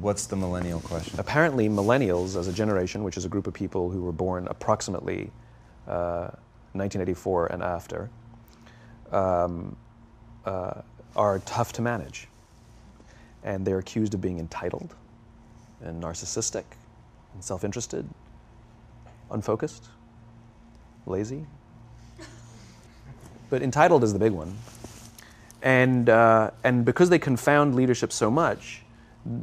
What's the millennial question? Apparently, millennials as a generation, which is a group of people who were born approximately 1984 and after, are tough to manage. And they're accused of being entitled and narcissistic and self-interested, unfocused, lazy. But entitled is the big one. And because they confound leadership so much,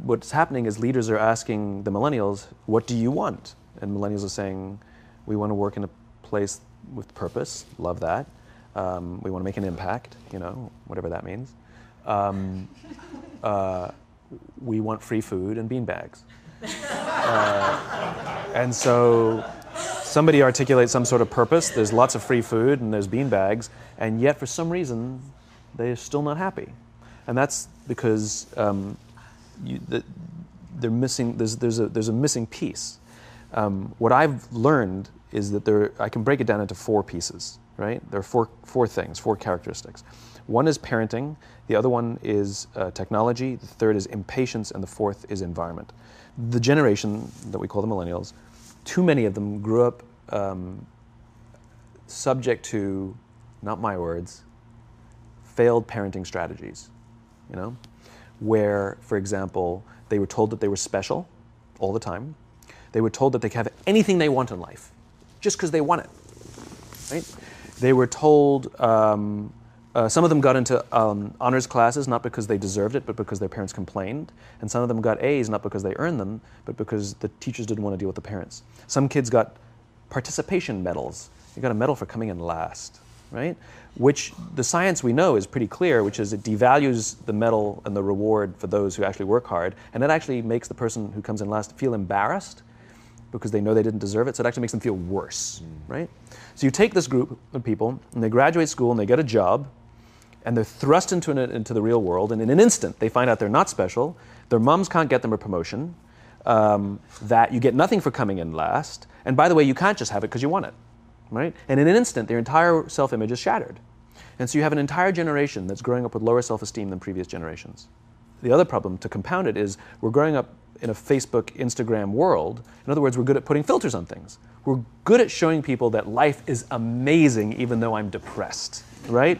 what's happening is leaders are asking the millennials, what do you want? And millennials are saying, we want to work in a place with purpose, love that. We want to make an impact, you know, whatever that means. We want free food and beanbags. And so somebody articulates some sort of purpose, there's lots of free food and there's beanbags, and yet for some reason, they're still not happy. And that's because they're missing, there's a missing piece. What I've learned is that I can break it down into 4 pieces, right? There are four things, 4 characteristics. One is parenting, the other one is technology, the third is impatience, and the fourth is environment. The generation that we call the millennials, too many of them grew up subject to, not my words, failed parenting strategies, you know? Where, for example, they were told that they were special all the time. They were told that they could have anything they want in life, just because they want it, right? They were told, some of them got into honors classes, not because they deserved it, but because their parents complained. And some of them got A's, not because they earned them, but because the teachers didn't want to deal with the parents. Some kids got participation medals. You got a medal for coming in last, right? Which the science we know is pretty clear, which is it devalues the medal and the reward for those who actually work hard. And it actually makes the person who comes in last feel embarrassed because they know they didn't deserve it. So it actually makes them feel worse, right? So you take this group of people and they graduate school and they get a job, and they're thrust into the real world, and in an instant, they find out they're not special, their moms can't get them a promotion, that you get nothing for coming in last, and by the way, you can't just have it because you want it, right? And in an instant, their entire self-image is shattered. And so you have an entire generation that's growing up with lower self-esteem than previous generations. The other problem, to compound it, is we're growing up in a Facebook, Instagram world. In other words, we're good at putting filters on things. We're good at showing people that life is amazing even though I'm depressed, right?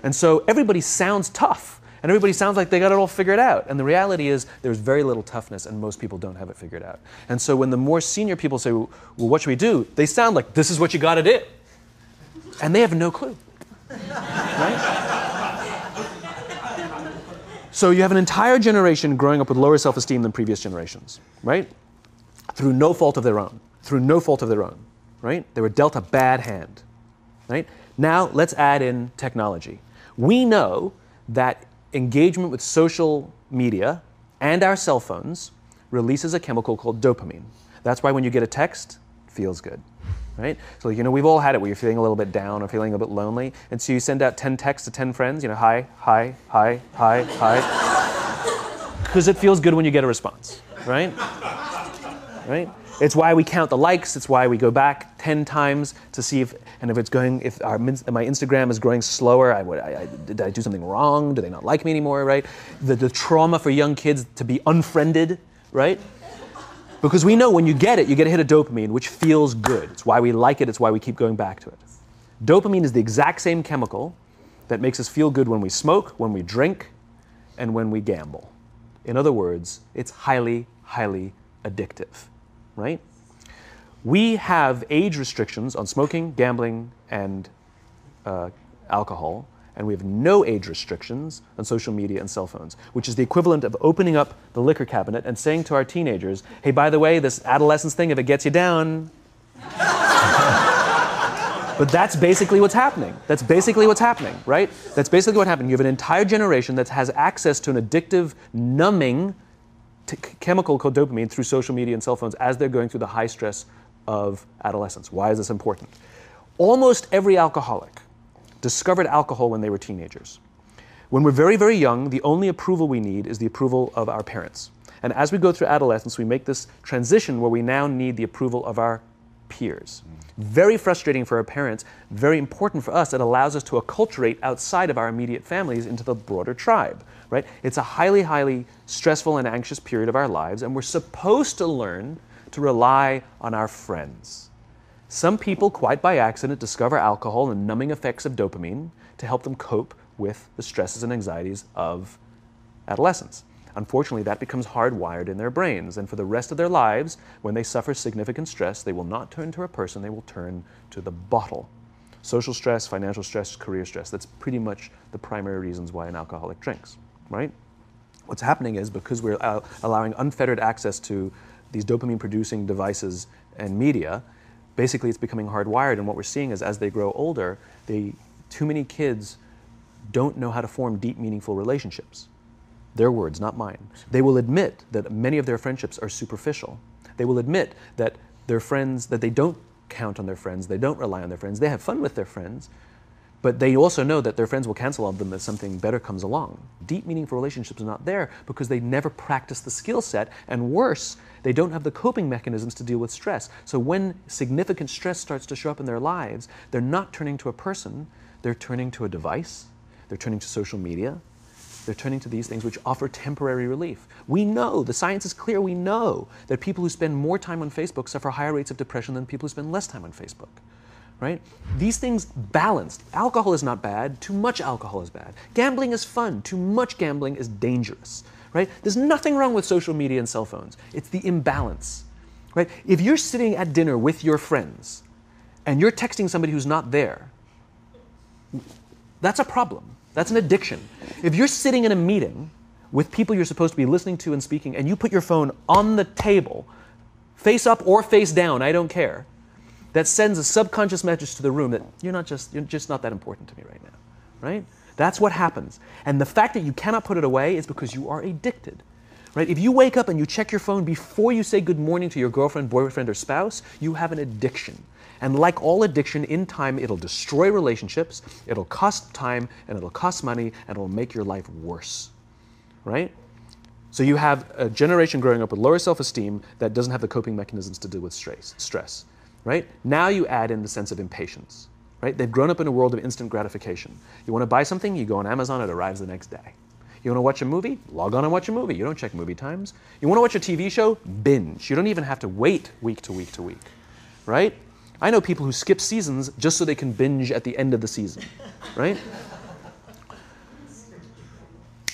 And so everybody sounds tough, and everybody sounds like they got it all figured out. And the reality is there's very little toughness, and most people don't have it figured out. And so when the more senior people say, well, what should we do? They sound like, this is what you got to do. And they have no clue, right? So you have an entire generation growing up with lower self-esteem than previous generations, right? Through no fault of their own, right? They were dealt a bad hand, right? Now let's add in technology. We know that engagement with social media and our cell phones releases a chemical called dopamine. That's why when you get a text, it feels good, right? So, you know, we've all had it where you're feeling a little bit down or feeling a bit lonely, and so you send out 10 texts to 10 friends, you know, hi, hi, hi, hi, hi, because it feels good when you get a response, right? Right? It's why we count the likes. It's why we go back 10 times to see if my Instagram is growing slower, did I do something wrong? Do they not like me anymore, right? The trauma for young kids to be unfriended, right? Because we know when you get a hit of dopamine, which feels good. It's why we like it. It's why we keep going back to it. Dopamine is the exact same chemical that makes us feel good when we smoke, when we drink, and when we gamble. In other words, it's highly, highly addictive. Right? We have age restrictions on smoking, gambling, and alcohol, and we have no age restrictions on social media and cell phones, which is the equivalent of opening up the liquor cabinet and saying to our teenagers, hey, by the way, this adolescence thing, if it gets you down. But that's basically what's happening. That's basically what's happening, right? That's basically what happened. You have an entire generation that has access to an addictive, numbing chemical called dopamine through social media and cell phones as they're going through the high stress of adolescence. Why is this important? Almost every alcoholic discovered alcohol when they were teenagers. When we're very, very young, the only approval we need is the approval of our parents. And as we go through adolescence, we make this transition where we now need the approval of our peers. Very frustrating for our parents, very important for us. It allows us to acculturate outside of our immediate families into the broader tribe, right? It's a highly, highly stressful and anxious period of our lives, and we're supposed to learn to rely on our friends. Some people, quite by accident, discover alcohol and numbing effects of dopamine to help them cope with the stresses and anxieties of adolescence. Unfortunately, that becomes hardwired in their brains, and for the rest of their lives, when they suffer significant stress, they will not turn to a person, they will turn to the bottle. Social stress, financial stress, career stress, that's pretty much the primary reasons why an alcoholic drinks, right? What's happening is, because we're allowing unfettered access to these dopamine-producing devices and media, basically it's becoming hardwired, and what we're seeing is, as they grow older, too many kids don't know how to form deep, meaningful relationships. Their words, not mine. They will admit that many of their friendships are superficial. They will admit that their friends, that they don't count on their friends, they don't rely on their friends, they have fun with their friends, but they also know that their friends will cancel on them as something better comes along. Deep, meaningful relationships are not there because they never practice the skill set, and worse, they don't have the coping mechanisms to deal with stress. So when significant stress starts to show up in their lives, they're not turning to a person, they're turning to a device, they're turning to social media, they're turning to these things which offer temporary relief. We know, the science is clear, we know that people who spend more time on Facebook suffer higher rates of depression than people who spend less time on Facebook, right? These things balanced. Alcohol is not bad, too much alcohol is bad. Gambling is fun, too much gambling is dangerous, right? There's nothing wrong with social media and cell phones. It's the imbalance, right? If you're sitting at dinner with your friends and you're texting somebody who's not there, that's a problem. That's an addiction. If you're sitting in a meeting with people you're supposed to be listening to and speaking, and you put your phone on the table, face up or face down, I don't care, that sends a subconscious message to the room that you're just not that important to me right now, right? That's what happens. And the fact that you cannot put it away is because you are addicted, right? If you wake up and you check your phone before you say good morning to your girlfriend, boyfriend, or spouse, you have an addiction. And like all addiction, in time, it'll destroy relationships, it'll cost time, and it'll cost money, and it'll make your life worse, right? So you have a generation growing up with lower self-esteem that doesn't have the coping mechanisms to deal with stress, right? Now you add in the sense of impatience, right? They've grown up in a world of instant gratification. You want to buy something, you go on Amazon, it arrives the next day. You want to watch a movie? Log on and watch a movie. You don't check movie times. You want to watch a TV show? Binge. You don't even have to wait week to week to week, right? I know people who skip seasons just so they can binge at the end of the season, right?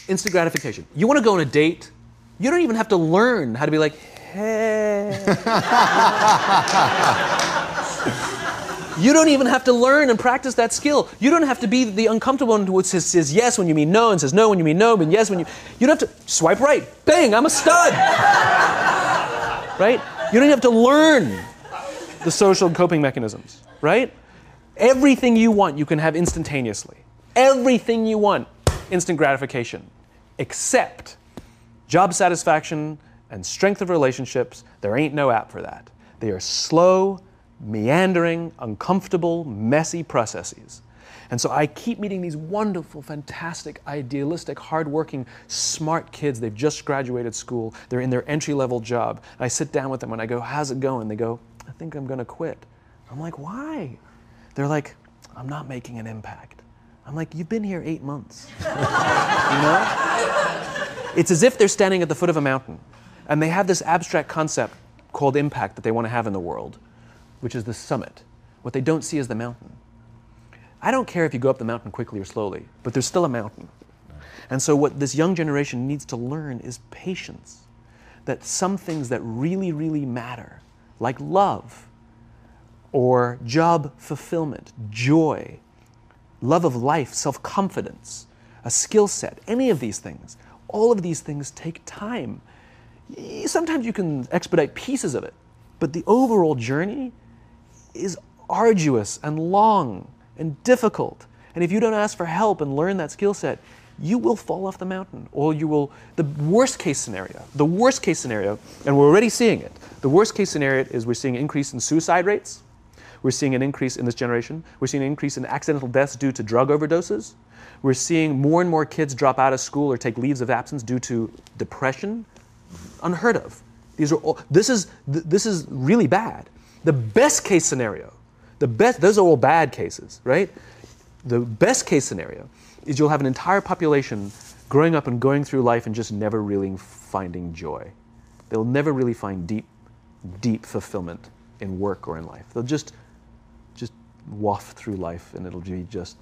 Instant gratification. You want to go on a date? You don't even have to learn how to be like, hey. You don't even have to learn and practice that skill. You don't have to be the uncomfortable one who says yes when you mean no and says no when you mean no, but yes when you... You don't have to swipe right. Bang, I'm a stud. Right? You don't have to learn the social coping mechanisms, right? Everything you want, you can have instantaneously. Everything you want, instant gratification. Except job satisfaction and strength of relationships, there ain't no app for that. They are slow, meandering, uncomfortable, messy processes. And so I keep meeting these wonderful, fantastic, idealistic, hardworking, smart kids. They've just graduated school. They're in their entry-level job. And I sit down with them and I go, how's it going? They go, I think I'm going to quit. I'm like, why? They're like, I'm not making an impact. I'm like, you've been here 8 months. You know? It's as if they're standing at the foot of a mountain and they have this abstract concept called impact that they want to have in the world, which is the summit. What they don't see is the mountain. I don't care if you go up the mountain quickly or slowly, but there's still a mountain. And so what this young generation needs to learn is patience. That some things that really, really matter, like love, or job fulfillment, joy, love of life, self-confidence, a skill set, any of these things, all of these things take time. Sometimes you can expedite pieces of it, but the overall journey is arduous and long and difficult. And if you don't ask for help and learn that skill set, you will fall off the mountain, or you will, the worst case scenario, and we're already seeing it, the worst case scenario is we're seeing an increase in suicide rates, we're seeing an increase in this generation, we're seeing an increase in accidental deaths due to drug overdoses, we're seeing more and more kids drop out of school or take leaves of absence due to depression, unheard of. This is really bad. The best case scenario, those are all bad cases, right? The best case scenario is you'll have an entire population growing up and going through life and just never really finding joy. They'll never really find deep fulfillment in work or in life. They'll just waft through life and it'll be just,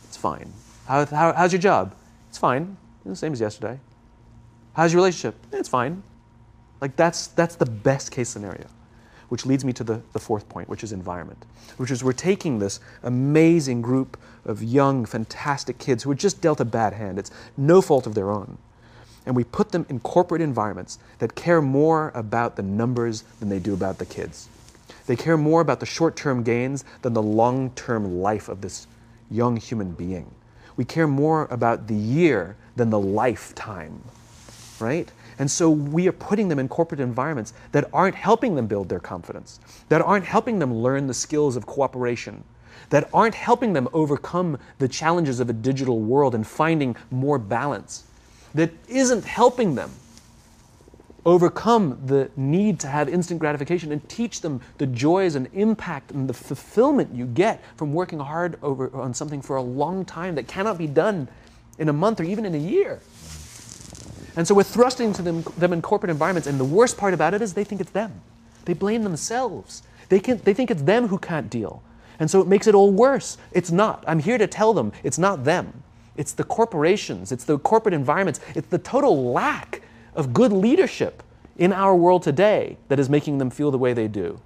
it's fine. How's your job? It's fine. The same as yesterday. How's your relationship? It's fine. Like that's the best case scenario, which leads me to the fourth point, which is environment, which is we're taking this amazing group of young, fantastic kids who are just dealt a bad hand. It's no fault of their own. And we put them in corporate environments that care more about the numbers than they do about the kids. They care more about the short-term gains than the long-term life of this young human being. We care more about the year than the lifetime, right? And so we are putting them in corporate environments that aren't helping them build their confidence, that aren't helping them learn the skills of cooperation, that aren't helping them overcome the challenges of a digital world and finding more balance, that isn't helping them overcome the need to have instant gratification and teach them the joys and impact and the fulfillment you get from working hard on something for a long time that cannot be done in a month or even in a year. And so we're thrusting to them in corporate environments, and the worst part about it is they think it's them. They blame themselves. They think it's them who can't deal. And so it makes it all worse. It's not. I'm here to tell them it's not them. It's the corporations, it's the corporate environments, it's the total lack of good leadership in our world today that is making them feel the way they do.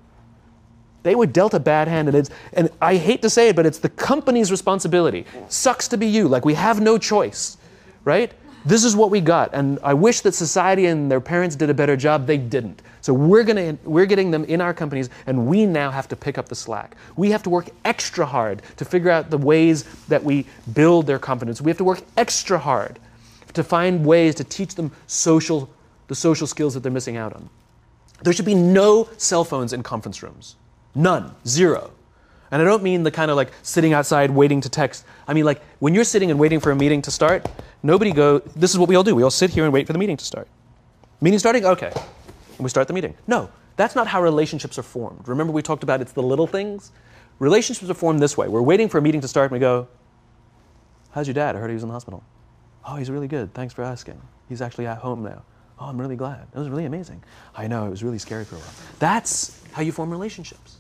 They were dealt a bad hand, and I hate to say it, but it's the company's responsibility. Sucks to be you, like we have no choice, right? This is what we got, and I wish that society and their parents did a better job. They didn't. So we're getting them in our companies, and we now have to pick up the slack. We have to work extra hard to figure out the ways that we build their confidence. We have to work extra hard to find ways to teach them the social skills that they're missing out on. There should be no cell phones in conference rooms. None. Zero. And I don't mean the kind of like sitting outside waiting to text. I mean like when you're sitting and waiting for a meeting to start, this is what we all do. We all sit here and wait for the meeting to start. Meeting starting? Okay. And we start the meeting. No, that's not how relationships are formed. Remember we talked about it's the little things? Relationships are formed this way. We're waiting for a meeting to start and we go, how's your dad? I heard he was in the hospital. Oh, he's really good. Thanks for asking. He's actually at home now. Oh, I'm really glad. That was really amazing. I know, it was really scary for a while. That's how you form relationships.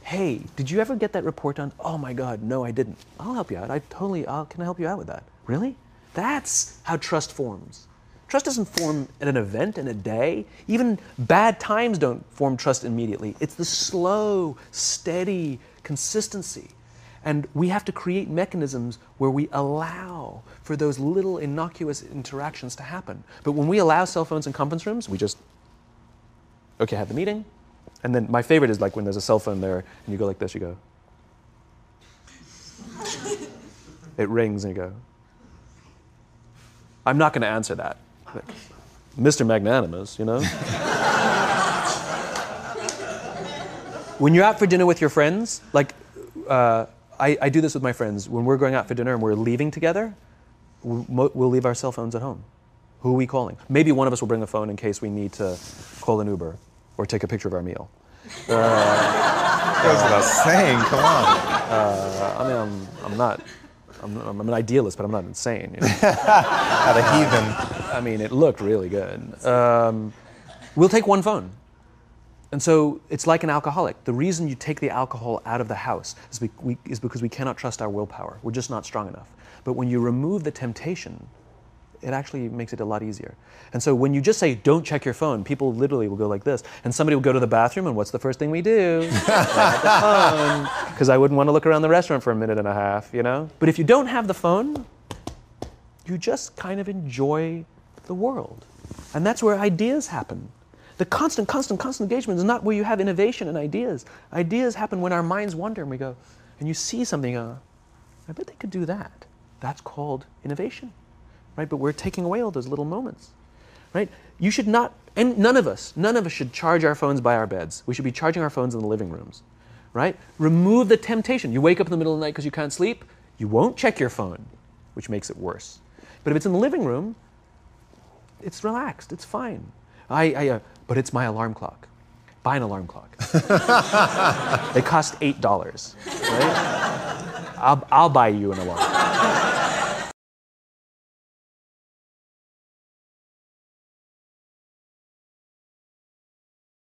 Hey, did you ever get that report done? Oh my God, no, I didn't. I'll help you out. Can I help you out with that? Really? That's how trust forms. Trust doesn't form at an event in a day. Even bad times don't form trust immediately. It's the slow, steady consistency. And we have to create mechanisms where we allow for those little innocuous interactions to happen. But when we allow cell phones in conference rooms, we just, okay, have the meeting. And then my favorite is like when there's a cell phone there and you go like this, you go. It rings and you go. I'm not going to answer that. Like, Mr. Magnanimous, you know? When you're out for dinner with your friends, like, I do this with my friends. When we're going out for dinner and we're leaving together, we'll leave our cell phones at home. Who are we calling? Maybe one of us will bring a phone in case we need to call an Uber or take a picture of our meal. That's what I was saying, come on. I'm an idealist, but I'm not insane. You know? Not a heathen. I mean, it looked really good. We'll take one phone. And so it's like an alcoholic. The reason you take the alcohol out of the house is because we cannot trust our willpower. We're just not strong enough. But when you remove the temptation, it actually makes it a lot easier. And so when you just say, don't check your phone, people literally will go like this. And somebody will go to the bathroom, and what's the first thing we do? Grab the phone. Because I wouldn't want to look around the restaurant for a minute and a half, you know? But if you don't have the phone, you just kind of enjoy the world. And that's where ideas happen. The constant engagement is not where you have innovation and ideas. Ideas happen when our minds wander and we go, and you see something, I bet they could do that. That's called innovation, right? But we're taking away all those little moments, right? You should not, and none of us should charge our phones by our beds. We should be charging our phones in the living rooms, right? Remove the temptation. You wake up in the middle of the night because you can't sleep, you won't check your phone, which makes it worse. But if it's in the living room, it's relaxed, it's fine. But it's my alarm clock. buy an alarm clock. They cost $8, right? I'll buy you an alarm.